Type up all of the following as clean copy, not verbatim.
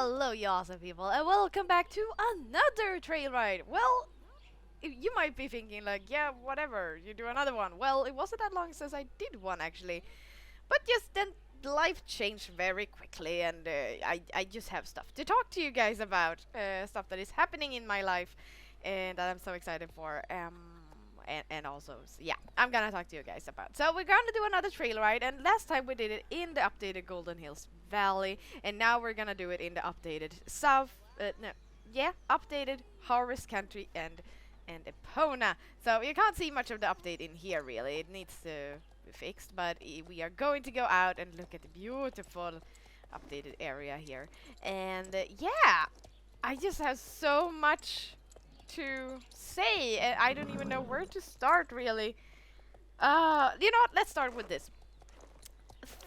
Hello, you awesome people, and welcome back to another trail ride. Well, you might be thinking like, yeah, whatever, you do another one. Well, it wasn't that long since I did one actually, but just then life changed very quickly, and I just have stuff to talk to you guys about, stuff that is happening in my life, and that I'm so excited for. And also, yeah, I'm gonna talk to you guys about. So we're gonna do another trail ride, and last time we did it in the updated Golden Hills Valley, and now we're gonna do it in the updated no, yeah, updated Harvest Country and Epona. So you can't see much of the update in here really. It needs to be fixed, but we are going to go out and look at the beautiful updated area here. And yeah, I just have so much to say, and I don't even know where to start really. You know what? Let's start with this.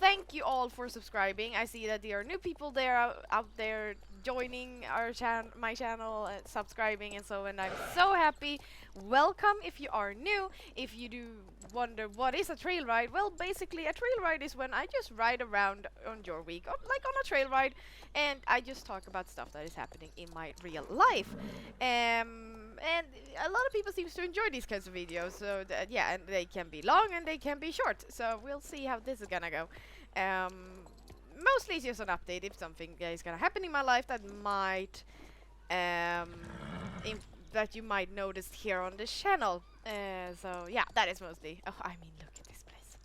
Thank you all for subscribing. I see that there are new people there out there joining our my channel and subscribing and so, and I'm so happy. Welcome if you are new. If you do wonder what is a trail ride, well, basically a trail ride is when I just ride around on your week, like on a trail ride, and I just talk about stuff that is happening in my real life. And a lot of people seems to enjoy these kinds of videos, so yeah, and they can be long and they can be short, so we'll see how this is gonna go. Mostly it's just an update if something is gonna happen in my life that might that you might notice here on the channel. So yeah, that is mostly. Oh, I mean, look at this place.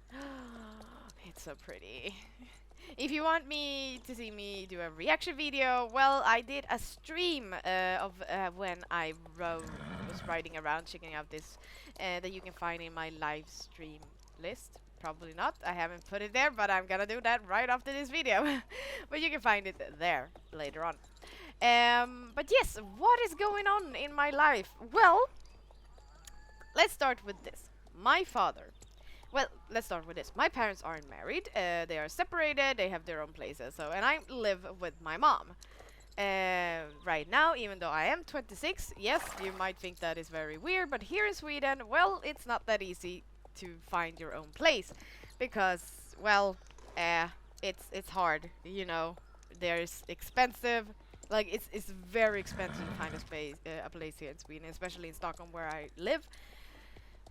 It's so pretty. If you want me to see me do a reaction video, well, I did a stream of when I was riding around, checking out this that you can find in my live stream list. Probably not. I haven't put it there, but I'm gonna do that right after this video. But you can find it there later on. But yes, what is going on in my life? Well, let's start with this. My father. Well, let's start with this. My parents aren't married. They are separated. They have their own places. So, and I live with my mom. Right now, even though I am 26, yes, you might think that is very weird, but here in Sweden, well, it's not that easy to find your own place, because, well, it's hard. You know, there's expensive. Like it's very expensive to find a place here in Sweden, especially in Stockholm where I live.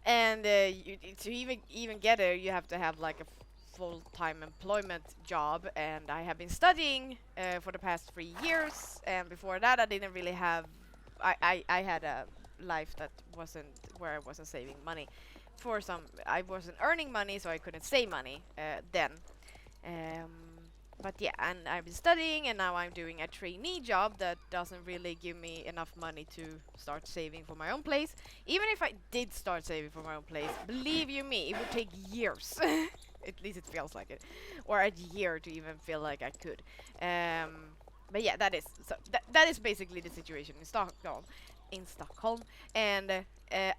And to even get there, you have to have like a full-time employment job. And I have been studying for the past 3 years, and before that, I didn't really have. I had a life that wasn't where I wasn't saving money. I wasn't earning money, so I couldn't save money then. Um, but yeah, and I've been studying, and now I'm doing a trainee job that doesn't really give me enough money to start saving for my own place. Even if I did start saving for my own place, believe you me, it would take years. At least it feels like it, or a year to even feel like I could. But yeah, that is so. That is basically the situation in Stockholm. And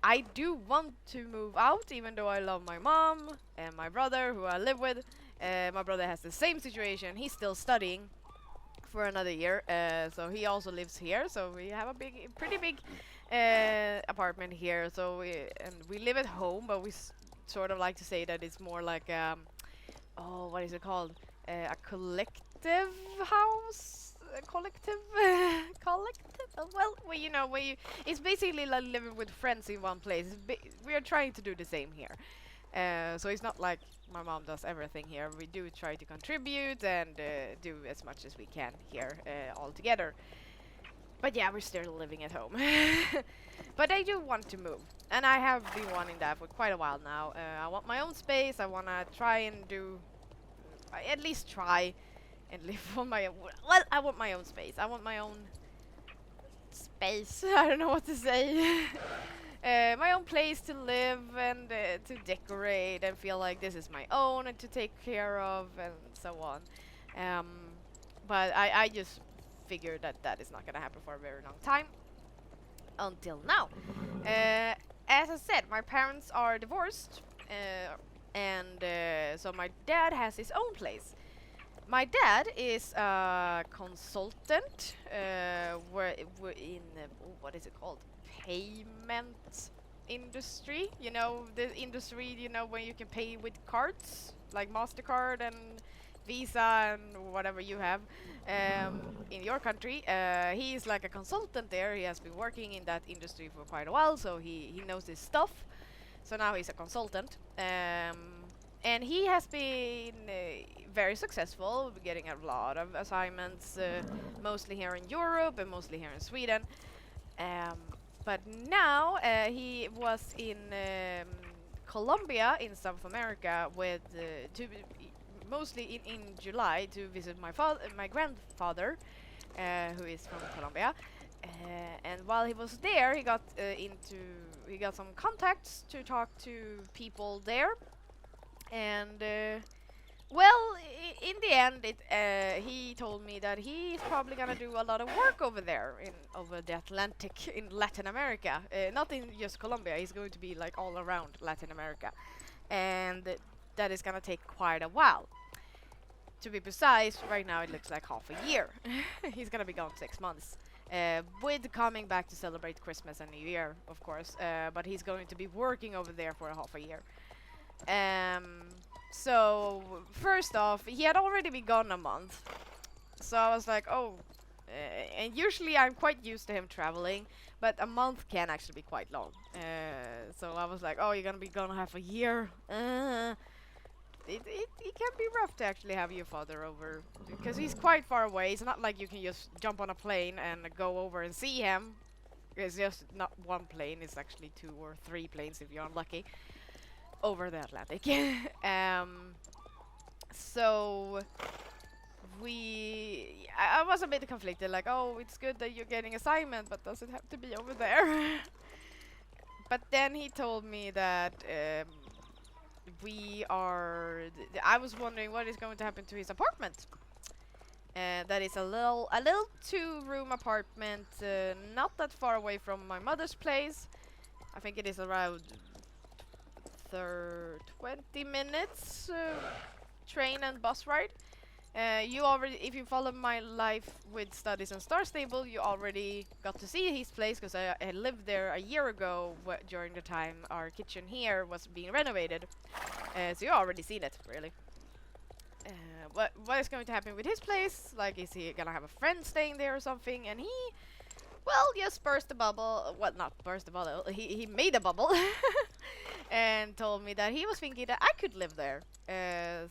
I do want to move out, even though I love my mom and my brother, who I live with. My brother has the same situation. He's still studying for another year, so he also lives here. So we have a pretty big apartment here. So we live at home, but we sort of like to say that it's more like oh, what is it called? A collective house. A collective, collective. Well, you know, it's basically like living with friends in one place. We are trying to do the same here. So it's not like my mom does everything here. We do try to contribute and do as much as we can here all together. But yeah, we're still living at home. But I do want to move, and I have been wanting that for quite a while now. I want my own space. I want to try and do, at least try and live on my own. Well, I want my own space. I want my own space. I don't know what to say. My own place to live and to decorate and feel like this is my own and to take care of and so on. But I just figured that that is not gonna happen for a very long time until now. As I said, my parents are divorced, and so my dad has his own place. My dad is a consultant in what is it called? Payment industry. You know, the industry, you know, when you can pay with cards like MasterCard and visa and whatever you have in your country. He is like a consultant there. He has been working in that industry for quite a while, so he knows his stuff. So now he's a consultant. And he has been very successful, getting a lot of assignments, mostly here in Europe and mostly here in Sweden. Um, but now he was in Colombia in South America with mostly in July to visit my grandfather, who is from Colombia. And while he was there, he got some contacts to talk to people there, and well, in the end, he told me that he's probably gonna do a lot of work over there over the Atlantic in Latin America. Not in just Colombia. He's going to be like all around Latin America, and that is gonna take quite a while. To be precise, right now it looks like half a year. He's gonna be gone 6 months. With coming back to celebrate Christmas and New Year, of course. But he's going to be working over there for a half a year. So first off, he had already been gone a month, so I was like, oh, and usually I'm quite used to him traveling, but a month can actually be quite long. So I was like, oh, you're gonna be gone half a year. It can be rough to actually have your father over, because he's quite far away. It's not like you can just jump on a plane and go over and see him. It's just not one plane, it's actually 2 or 3 planes if you're unlucky over the Atlantic. So I was a bit conflicted, like, oh, it's good that you're getting assignment, but does it have to be over there? But then he told me that I was wondering what is going to happen to his apartment. That is a little 2-room apartment, not that far away from my mother's place. I think it is around 20 minutes train and bus ride. If you follow my life with studies and Star Stable, you already got to see his place, because I lived there a year ago during the time our kitchen here was being renovated. So you already seen it, really. What is going to happen with his place? Like, is he gonna have a friend staying there or something? And he, well, just burst the bubble. Well, not burst the bubble. He made a bubble. And told me that he was thinking that I could live there,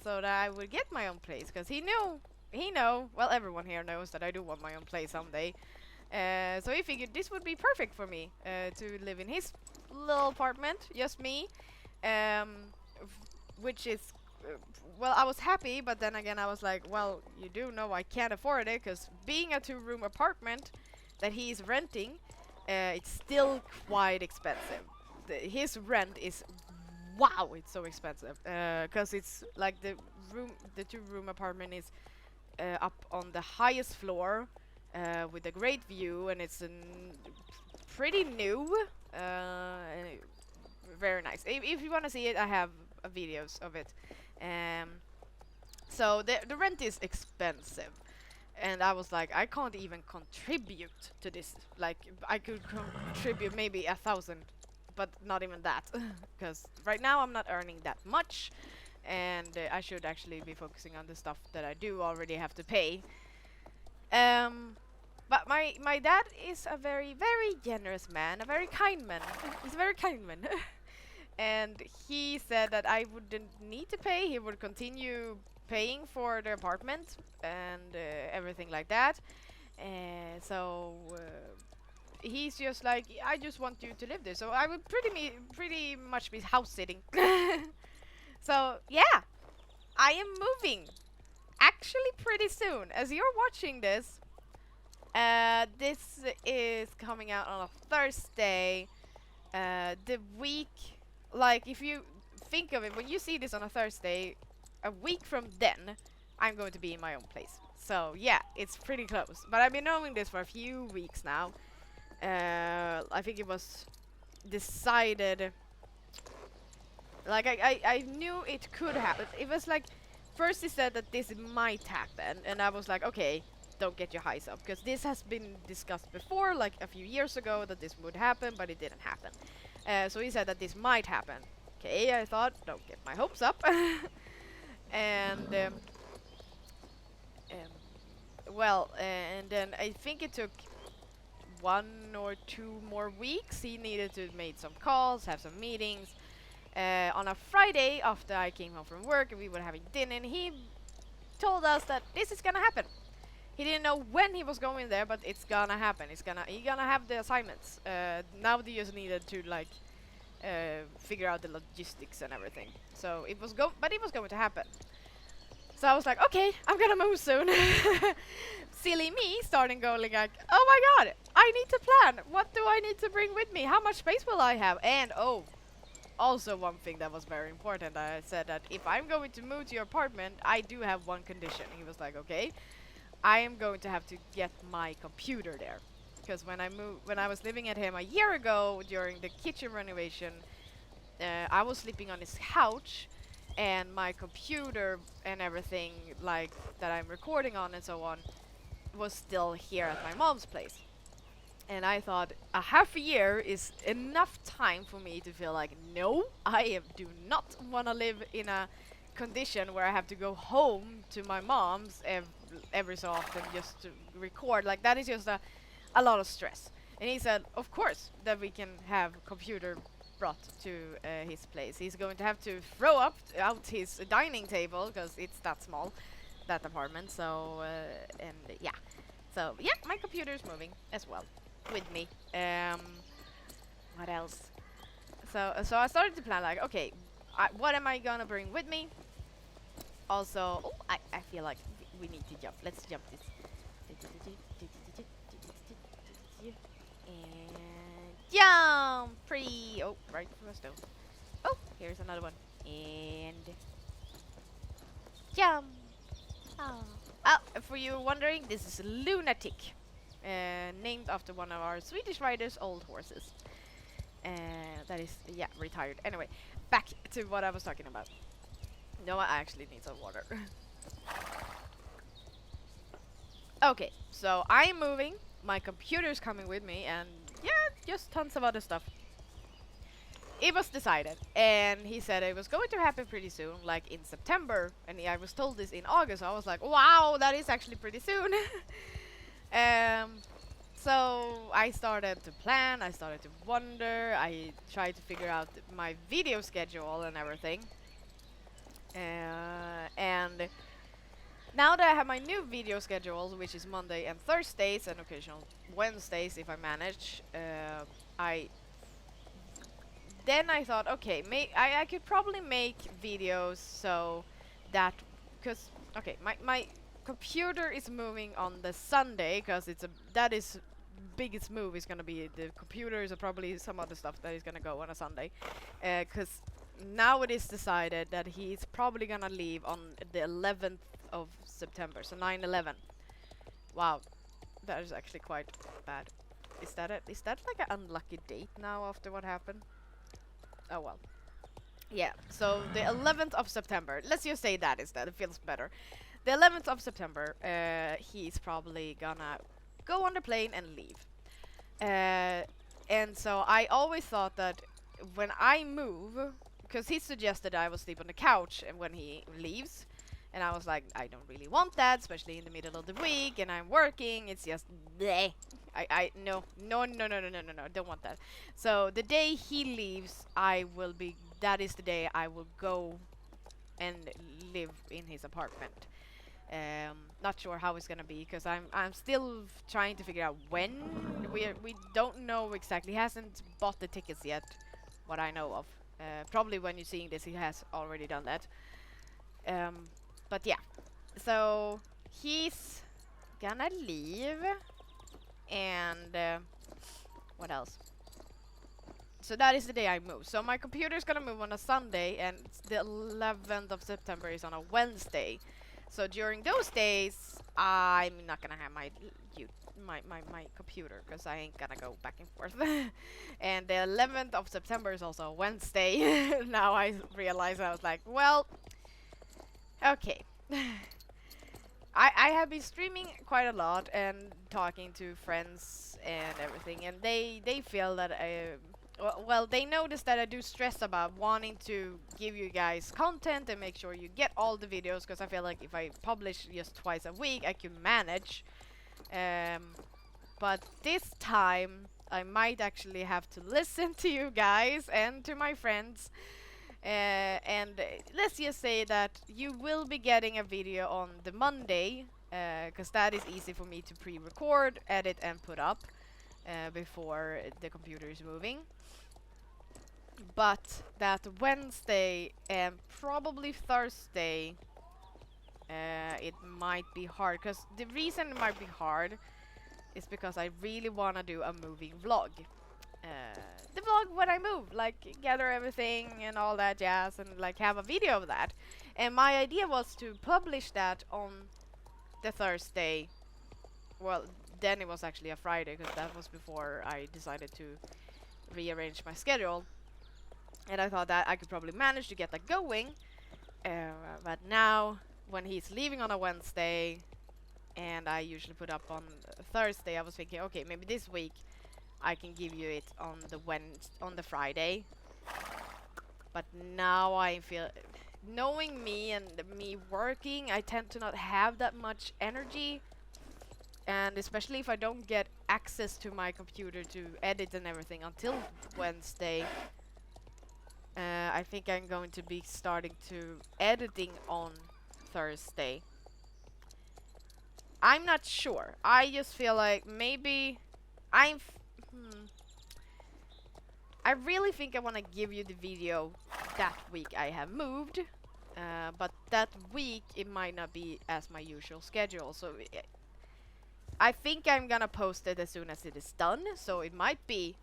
so that I would get my own place, because well, everyone here knows that I do want my own place someday. So he figured this would be perfect for me, to live in his little apartment, just me, which is, well, I was happy, but then again I was like, well, you do know I can't afford it, because being a 2-room apartment that he's renting, it's still quite expensive. His rent is, wow, it's so expensive, because it's like the 2-room apartment is up on the highest floor, with a great view, and it's pretty new, very nice. If you want to see it, I have videos of it. So the rent is expensive, and I was like, I can't even contribute to this. Like, I could contribute maybe 1,000, but not even that, because right now I'm not earning that much, and I should actually be focusing on the stuff that I do already have to pay. But my dad is a very, very generous man, a very kind man. He's a very kind man. And he said that I wouldn't need to pay. He would continue paying for the apartment and everything like that. So he's just like, I just want you to live there. So I would pretty much be house sitting. So yeah, I am moving. Actually, pretty soon. As you're watching this, this is coming out on a Thursday. The week, like, if you think of it, when you see this on a Thursday, a week from then, I'm going to be in my own place. So yeah, it's pretty close. But I've been knowing this for a few weeks now. I think it was decided, like, I knew it could happen. It was like, first he said that this might happen, and I was like, okay, don't get your highs up, because this has been discussed before, like a few years ago, that this would happen, but it didn't happen. So he said that this might happen. Okay, I thought, don't get my hopes up. And well, and then I think it took 1 or 2 more weeks. He needed to make some calls, have some meetings. On a Friday, after I came home from work and we were having dinner, and he told us that this is gonna happen. He didn't know when he was going there, but it's gonna happen. He gonna have the assignments. Now they just needed to like figure out the logistics and everything. So it was but it was going to happen. So I was like, okay, I'm gonna move soon. Silly me, starting going like, oh my god, I need to plan. What do I need to bring with me? How much space will I have? And oh, also one thing that was very important. I said that if I'm going to move to your apartment, I do have one condition. He was like, okay, I am going to have to get my computer there. Because when I was living at him a year ago during the kitchen renovation, I was sleeping on his couch, and my computer and everything like that I'm recording on and so on was still here at my mom's place. And I thought a half a year is enough time for me to feel like, no, do not want to live in a condition where I have to go home to my mom's every so often just to record. Like that is just a lot of stress. And he said, of course, that we can have computer brought to his place. He's going to have to throw out his dining table because it's that small, that apartment. So and yeah, so yeah, my computer is moving as well with me. What else? So I started to plan like, okay, what am I gonna bring with me? Also, oh, I feel like we need to jump. Let's jump this. And jump! Pretty. Oh, right from the stove. Oh, here's another one. And jump! Oh. For you wondering, this is Lunatic. Named after one of our Swedish writers' old horses. That is, yeah, retired. Anyway, back to what I was talking about. No, I actually need some water. Okay, so I'm moving. My computer's coming with me, and yeah, just tons of other stuff. It was decided, and he said it was going to happen pretty soon, like in September. And I was told this in August. So I was like, wow, that is actually pretty soon. So I started to plan. I started to wonder. I tried to figure out my video schedule and everything. And now that I have my new video schedule, which is Monday and Thursdays and occasional Wednesdays if I manage, I thought, okay, I could probably make videos so that, because okay, my computer is moving on the Sunday because that is biggest move is gonna be the computers or probably some other stuff that is gonna go on a Sunday, because now it is decided that he's probably gonna leave on the 11th of September, so 9/11. Wow, that is actually quite bad. Is that like an unlucky date now after what happened? Oh well. Yeah, so the 11th of September. Let's just say that instead. It feels better. The 11th of September, he's probably gonna go on the plane and leave. And so I always thought that when I move, because he suggested I will sleep on the couch and when he leaves, and I was like, I don't really want that, especially in the middle of the week, and I'm working. It's just bleh. No, don't want that. So the day he leaves, that is the day I will go and live in his apartment. Not sure how it's gonna be because I'm still trying to figure out when. We don't know exactly. He hasn't bought the tickets yet, what I know of. Probably when you're seeing this, he has already done that. But yeah, so he's gonna leave, and what else? So that is the day I move. So my computer's gonna move on a Sunday, and the 11th of September is on a Wednesday. So during those days, I'm not gonna have my computer because I ain't gonna go back and forth. And the 11th of September is also a Wednesday. Now I realize I was like, well, okay. I have been streaming quite a lot and talking to friends and everything, and they feel that well, they noticed that I do stress about wanting to give you guys content and make sure you get all the videos, because I feel like if I publish just twice a week, I can manage. But this time, I might actually have to listen to you guys and to my friends. And let's just say that you will be getting a video on the Monday, because that is easy for me to pre-record, edit, and put up before the computer is moving. But that Wednesday and probably Thursday, it might be hard. Because the reason it might be hard is because I really want to do a moving vlog. The vlog when I move, like gather everything and all that jazz, and like have a video of that. And my idea was to publish that on the Thursday. Well, then it was actually a Friday, because that was before I decided to rearrange my schedule. And I thought that I could probably manage to get that going. But now, when he's leaving on a Wednesday, and I usually put up on Thursday, I was thinking, okay, maybe this week I can give you it on the Friday. But now I feel, knowing me and me working, I tend to not have that much energy. And especially if I don't get access to my computer to edit and everything until Wednesday, I think I'm going to be starting to editing on Thursday. I'm not sure. I just feel like maybe I really think I want to give you the video that week I have moved. But that week it might not be as my usual schedule. So I think I'm gonna post it as soon as it is done. So it might be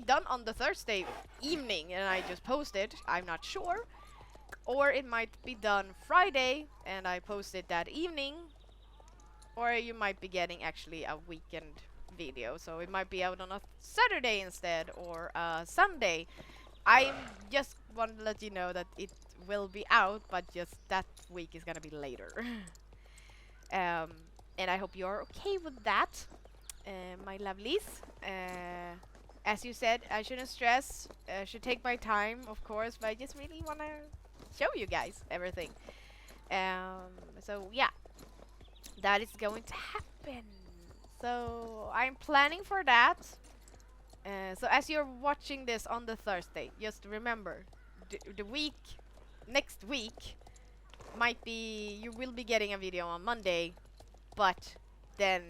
done on the Thursday evening and I just post it. I'm not sure. Or it might be done Friday and I post it that evening. Or you might be getting actually a weekend video. So it might be out on a Saturday instead, or a Sunday. I just want to let you know that it will be out, but just that week is gonna be later. And I hope you're okay with that, my lovelies. As you said, I shouldn't stress. I should take my time, of course, but I just really want to show you guys everything. So yeah, that is going to happen. So I'm planning for that. So as you're watching this on the Thursday, just remember, the next week might be, you will be getting a video on Monday, but then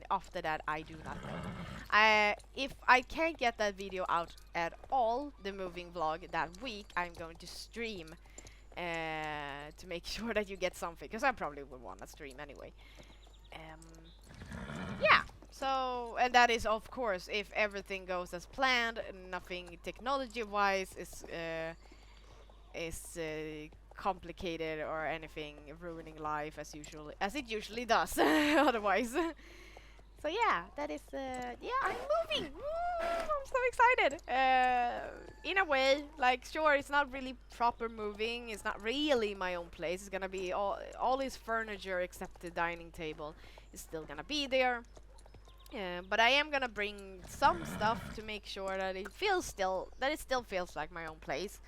after that I do not know. If I can't get that video out at all, the moving vlog that week, I'm going to stream to make sure that you get something, because I probably would want to stream anyway. Yeah, so, and that is of course if everything goes as planned, nothing technology wise is complicated or anything ruining life as it usually does otherwise. So yeah, that is yeah, I'm moving. Woo, I'm so excited. In a way, like, sure, it's not really proper moving, it's not really my own place. It's gonna be all his furniture except the dining table is still gonna be there. But I am gonna bring some stuff to make sure that it still feels like my own place.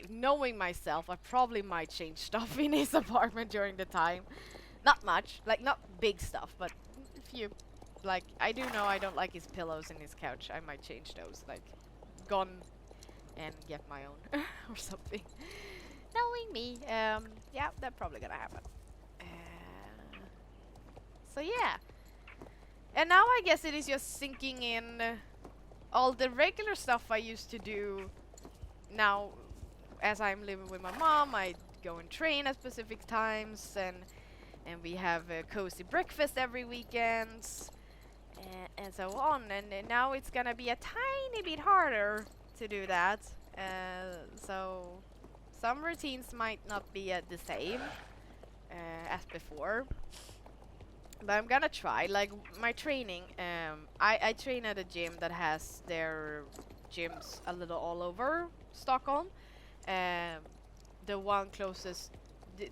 Knowing myself, I probably might change stuff in his apartment during the time. Not much, like not big stuff, but a few. Like, I do know I don't like his pillows and his couch. I might change those, like, gone and get my own or something. Knowing me, yeah, that's probably gonna happen. So yeah. And now I guess it is just sinking in all the regular stuff I used to do. Now, as I'm living with my mom, I go and train at specific times, and we have a cozy breakfast every weekend, and so on. And now it's gonna be a tiny bit harder to do that. So some routines might not be the same as before. But I'm gonna try, like my training. I train at a gym that has their gyms a little all over Stockholm. The one closest,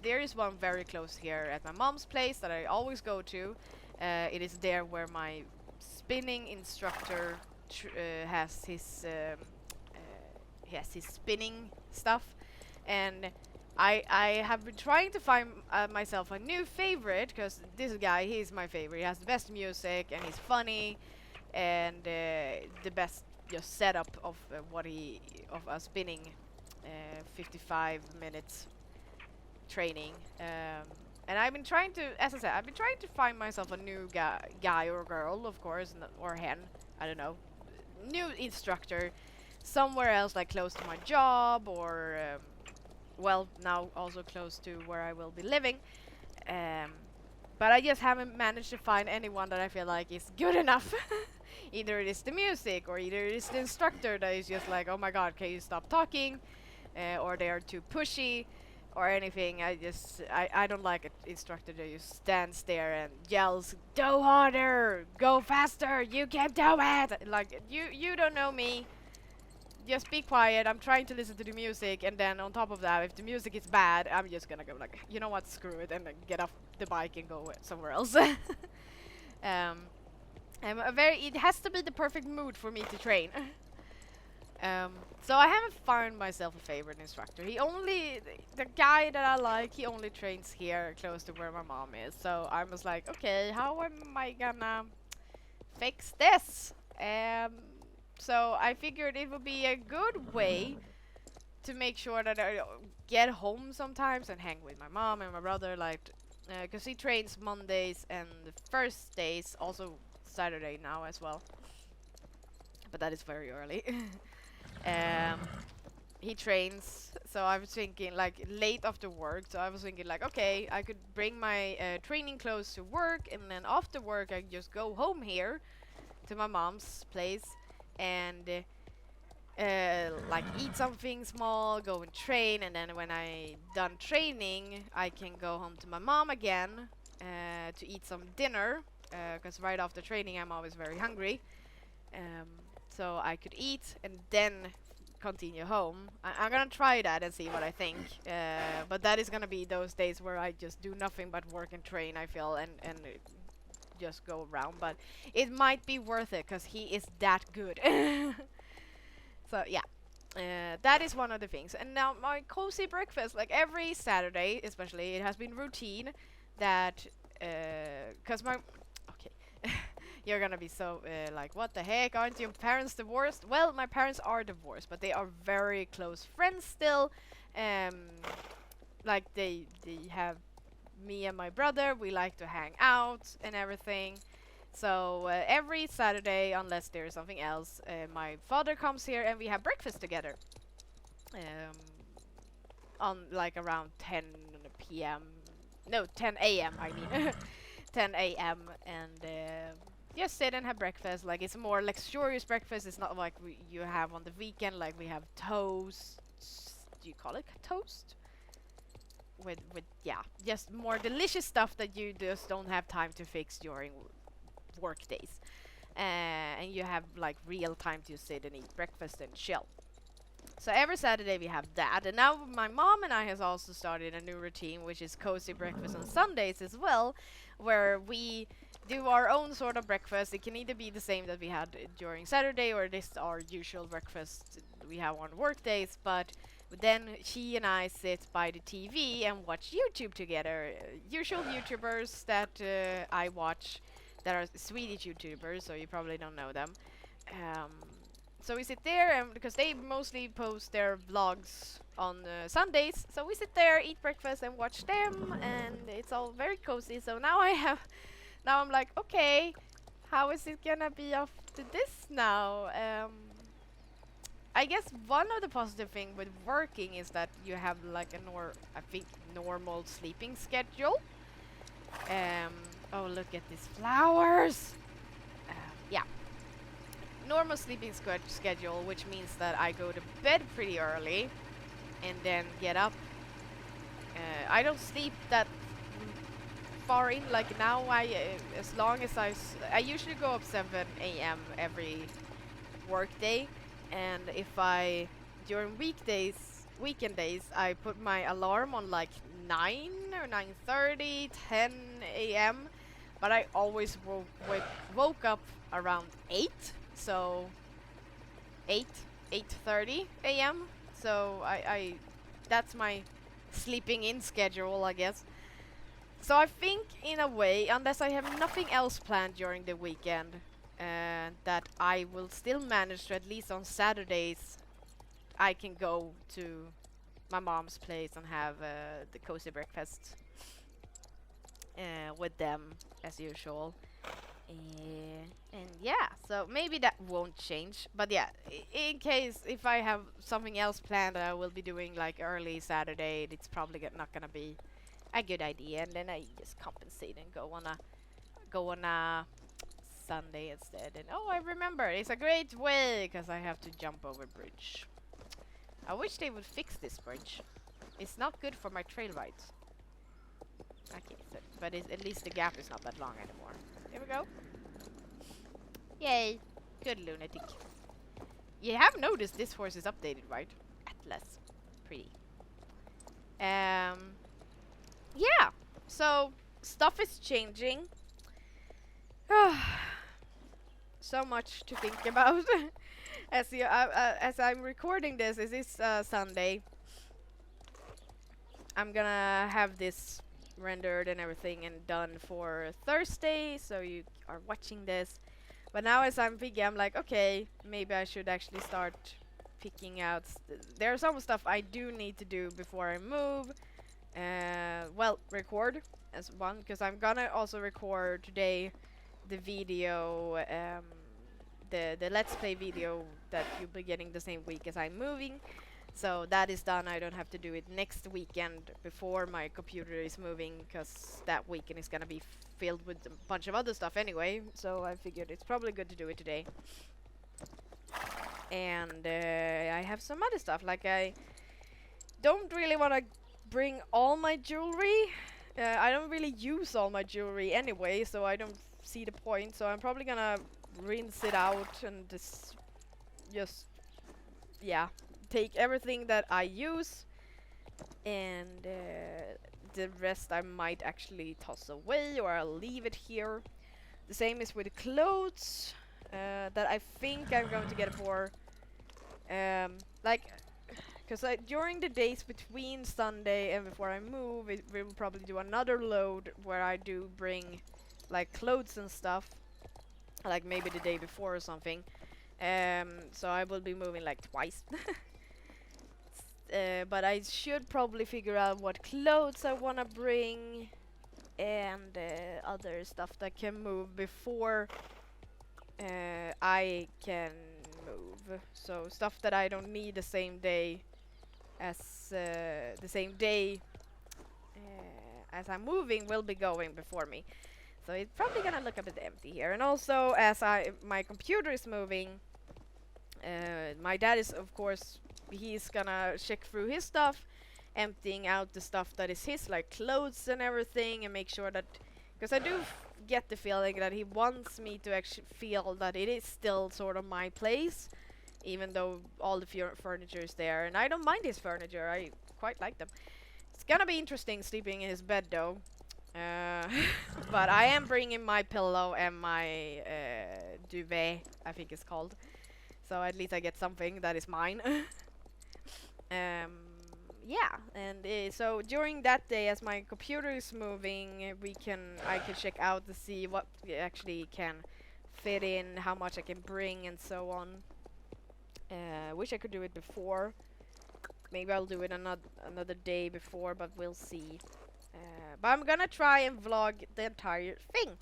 there is one very close here at my mom's place that I always go to. It is there where my spinning instructor he has his spinning stuff, and I have been trying to find myself a new favorite, because this guy, he's my favorite. He has the best music and he's funny, and the best just setup of a spinning 55 minutes training. And I've been trying to, as I said, I've been trying to find myself a new guy or girl, of course, or hen, I don't know, new instructor somewhere else, like close to my job, or well, now also close to where I will be living. But I just haven't managed to find anyone that I feel like is good enough. Either it is the music, or either it is the instructor that is just like, oh my god, can you stop talking? Or they are too pushy, or anything. I don't like an instructor that just stands there and yells, "Go harder! Go faster! You can do it!" Like, you don't know me. Just be quiet. I'm trying to listen to the music, and then on top of that, if the music is bad, I'm just gonna go like, you know what, screw it, and then get off the bike and go somewhere else. It has to be the perfect mood for me to train. So I haven't found myself a favorite instructor. The guy that I like, he only trains here close to where my mom is. So I was like, okay, how am I gonna fix this? So I figured it would be a good way to make sure that I get home sometimes and hang with my mom and my brother, like, because he trains Mondays and Thursdays, also Saturday now as well. But that is very early. He trains, so I was thinking like late after work, so I was thinking like, okay, I could bring my training clothes to work, and then after work I could just go home here to my mom's place and like eat something small, go and train, and then when I done training I can go home to my mom again to eat some dinner, because right after training I'm always very hungry. So I could eat and then continue home. I'm gonna try that and see what I think. But that is gonna be those days where I just do nothing but work and train, I feel, and just go around. But it might be worth it, because he is that good. So yeah, that is one of the things. And now my cozy breakfast, like every Saturday especially, it has been routine that, because okay. You're gonna be so like, what the heck, aren't your parents divorced? Well, my parents are divorced, but they are very close friends still. Like they have me and my brother, we like to hang out and everything. So every Saturday, unless there is something else, my father comes here and we have breakfast together. On like around 10 p.m. No, 10 a.m. I mean. 10 a.m. and just sit and have breakfast. Like, it's a more luxurious breakfast. It's not like you have on the weekend. Like, we have toast. Do you call it toast? With yeah, just more delicious stuff that you just don't have time to fix during work days. And you have like real time to sit and eat breakfast and chill. So every Saturday we have that, and now my mom and I has also started a new routine, which is cozy breakfast on Sundays as well, where we do our own sort of breakfast. It can either be the same that we had during Saturday, or this our usual breakfast we have on work days, but then she and I sit by the TV and watch YouTube together. Usual YouTubers that I watch that are Swedish YouTubers, so you probably don't know them. So we sit there, and because they mostly post their vlogs on Sundays, so we sit there, eat breakfast, and watch them, and it's all very cozy. So now I'm like, okay, how is it gonna be after this now? I guess one of the positive thing with working is that you have like a normal sleeping schedule. Oh, look at these flowers. Yeah. Normal sleeping schedule, which means that I go to bed pretty early and then get up. I don't sleep that far in, like now as long as I usually go up 7 a.m. every work day, and if during weekend days, I put my alarm on like 9 or 9:30, 10 a.m. But I always woke up around 8. So 8, 8:30 a.m. So I that's my sleeping in schedule, I guess. So I think, in a way, unless I have nothing else planned during the weekend, that I will still manage to, at least on Saturdays, I can go to my mom's place and have the cozy breakfast with them as usual. And yeah, so maybe that won't change. But yeah, in case if I have something else planned that I will be doing like early Saturday, it's probably not gonna be a good idea. And then I just compensate and go on a Sunday instead. And oh, I remember, it's a great way because I have to jump over bridge. I wish they would fix this bridge. It's not good for my trail rides. Okay, so, but at least the gap is not that long anymore. Here we go. Yay. Good lunatic. You have noticed this horse is updated, right? Atlas. Pretty. Yeah. So, stuff is changing. So much to think about. As I'm recording this, it is Sunday. I'm gonna have this rendered and everything and done for Thursday, so you are watching this. But now as I'm thinking, I'm like, okay, maybe I should actually start picking out. There's some stuff I do need to do before I move. Well, record as one, because I'm gonna also record today the video, the Let's Play video that you'll be getting the same week as I'm moving. So that is done. I don't have to do it next weekend before my computer is moving, because that weekend is gonna be filled with a bunch of other stuff anyway. So I figured it's probably good to do it today. And I have some other stuff, like I don't really want to bring all my jewelry. I don't really use all my jewelry anyway, so I don't see the point. So I'm probably gonna rinse it out and just yeah, take everything that I use, and the rest I might actually toss away, or I'll leave it here. The same is with clothes that I think I'm going to get for like, because during the days between Sunday and before I move, we will probably do another load where I do bring like clothes and stuff, like maybe the day before or something. So I will be moving like twice. But I should probably figure out what clothes I wanna bring and other stuff that can move before I can move. So stuff that I don't need the same day as as I'm moving will be going before me. So it's probably gonna look a bit empty here. And also, as my computer is moving, my dad is, of course, he's gonna check through his stuff, emptying out the stuff that is his, like clothes and everything, and make sure that, because I do get the feeling that he wants me to actually feel that it is still sort of my place, even though all the furniture is there. And I don't mind his furniture, I quite like them. It's gonna be interesting sleeping in his bed though. But I am bringing my pillow and my duvet, I think it's called. So at least I get something that is mine. Yeah, and so during that day, as my computer is moving, I can check out to see what we actually can fit in, how much I can bring, and so on. Wish I could do it before. Maybe I'll do it another day before, but we'll see. But I'm gonna try and vlog the entire thing.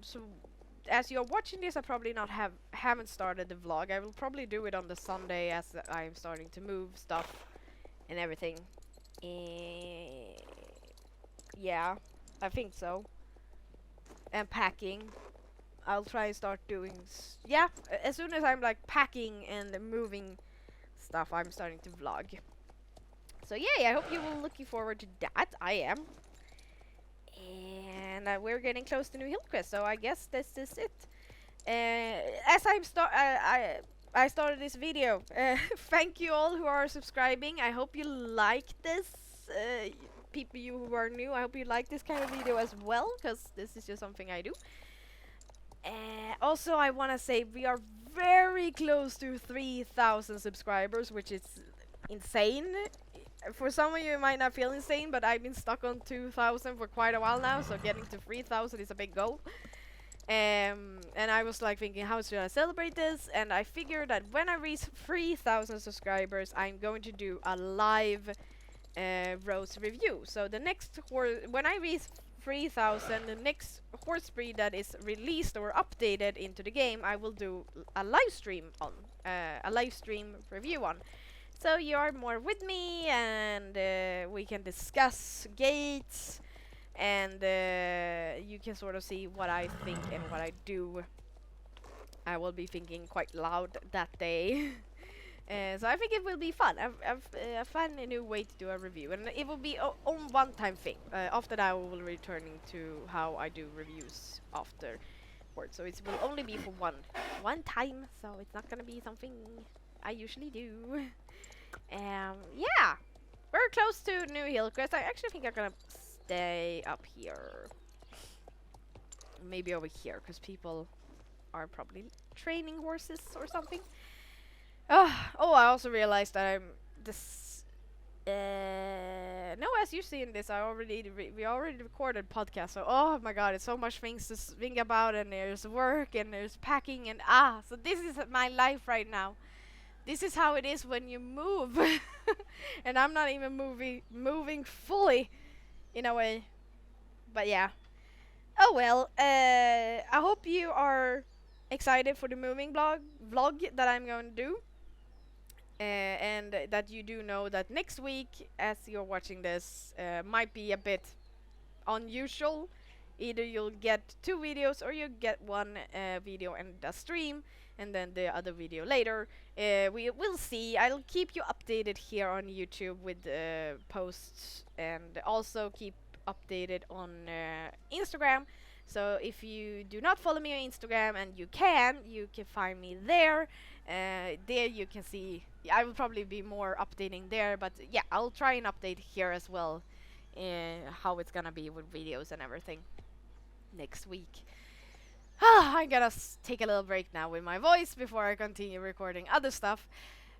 So as you're watching this, I probably haven't started the vlog. I will probably do it on the Sunday as I'm starting to move stuff and everything. Yeah, I think so. And packing. I'll try and start doing yeah, as soon as I'm like packing and moving stuff, I'm starting to vlog. So yay, I hope you will looking forward to that. I am. And we're getting close to New Hillcrest, so I guess this is it. As I started this video, thank you all who are subscribing. I hope you like this. People you who are new, I hope you like this kind of video as well, because this is just something I do. Also, I want to say we are very close to 3,000 subscribers, which is insane. For some of you, it might not feel insane, but I've been stuck on 2,000 for quite a while now, so getting to 3,000 is a big goal. And I was like thinking, how should I celebrate this? And I figured that when I reach 3,000 subscribers, I'm going to do a live Rose review. So the next when I reach 3,000, the next horse breed that is released or updated into the game, I will do a live stream on, a live stream review on. So you are more with me, and we can discuss gates, and you can sort of see what I think and what I do. I will be thinking quite loud that day. So I think it will be fun. I've found a new way to do a review, and it will be on one-time thing. After that, I will returning to how I do reviews afterwards. So it will only be for one time. So it's not gonna be something I usually do. Yeah, we're close to New Hillcrest. I actually think I'm gonna stay up here, maybe over here, because people are probably training horses or something. Oh, I also realized that I'm this. No, as you see in this, we already recorded podcast. So, oh my god, it's so much things to think about, and there's work, and there's packing, and so this is my life right now. This is how it is when you move, and I'm not even moving fully, in a way. But yeah. Oh well. I hope you are excited for the moving vlog that I'm going to do. And that you do know that next week, as you're watching this, might be a bit unusual. Either you'll get 2 videos, or you get 1 video and a stream, and then the other video later. We will see. I'll keep you updated here on YouTube with posts, and also keep updated on Instagram. So if you do not follow me on Instagram, and you can find me there. There you can see. I will probably be more updating there, but yeah, I'll try and update here as well, how it's gonna be with videos and everything next week. I'm gonna take a little break now with my voice before I continue recording other stuff.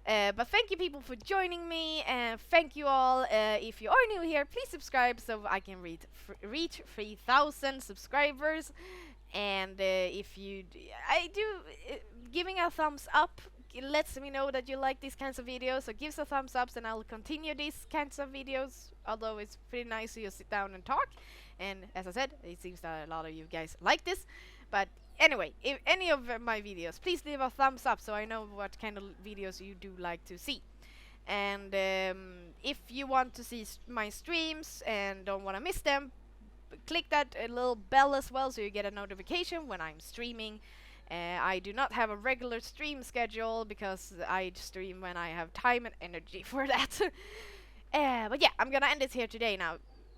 But thank you people for joining me, and thank you all. If you are new here, please subscribe so I can reach 3,000 subscribers. And if you giving a thumbs up lets me know that you like these kinds of videos, so give us a thumbs up and I'll continue these kinds of videos, although it's pretty nice to just sit down and talk. And as I said, it seems that a lot of you guys like this. But anyway, if any of my videos, please leave a thumbs up so I know what kind of videos you do like to see. And if you want to see my streams and don't want to miss them, click that little bell as well so you get a notification when I'm streaming. I do not have a regular stream schedule because I stream when I have time and energy for that. But yeah, I'm gonna end it here today now.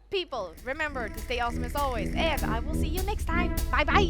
People, remember to stay awesome as always, and I will see you next time. Bye bye!